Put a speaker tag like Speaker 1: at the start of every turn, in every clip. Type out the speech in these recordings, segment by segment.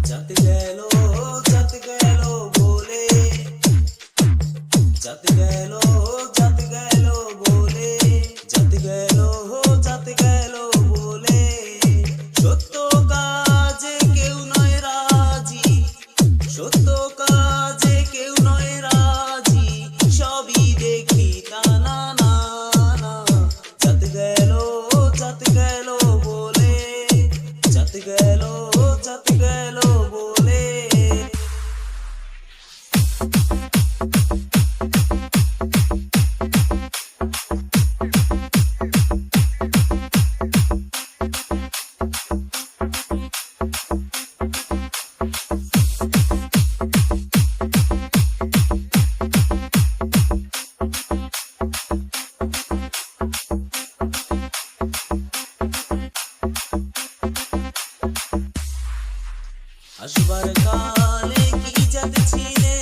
Speaker 1: जात गलो बोले, जात गलो बोले, जात गलो बोले, সত্য কাজে কেউ নয় রাজি, সত্য কাজে কেউ নয় রাজি, সবই দেখি তা না না না। जात গেলো बोले, जात গেলো बोले। আসবার কালে কি জাত ছিলে,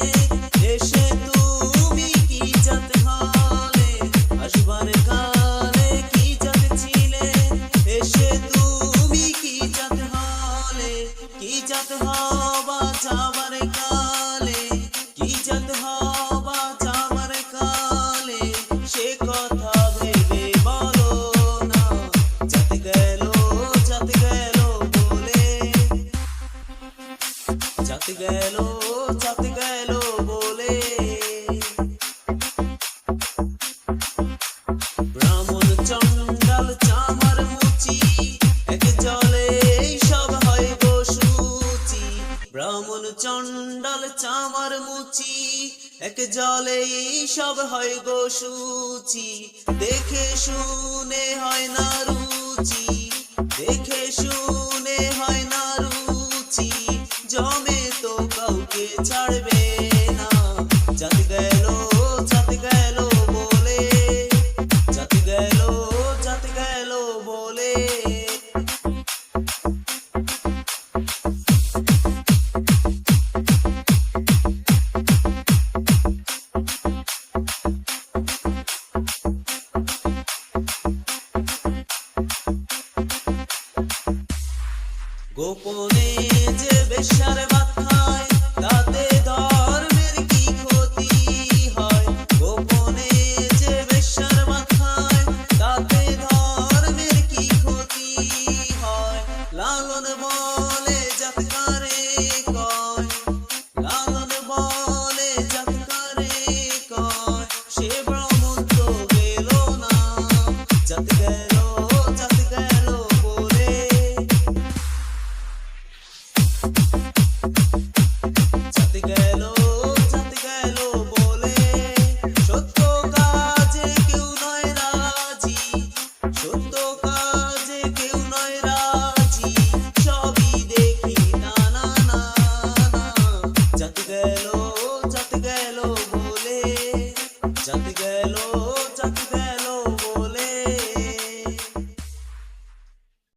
Speaker 1: এসে তুমি কি জাত হলে। আসবার কালে কি জাত ছিলে, এসে তুমি কি জাত হলে। কি জাত হবা যাবার কালে, কি জাত হবা যাবার কালে, সে কথা ভেবে বলো না। জাত গেলো बोले, जात गलो बोले। ব্রাহ্মণ চণ্ডাল চামার মুচি, এক জলে সব হয় গো শুচি। ব্রাহ্মণ চণ্ডাল চামার মুচি, এক জলে সব হয় গো শুচি। দেখে শুনে হয় না রুচি, দেখে শুনে হয় না রুচি, জমে তো কাউকে ছাড়বে না। জাত গেলো बोले, जात गलो बोले। গোপনে যে বেশ্যার বাক্য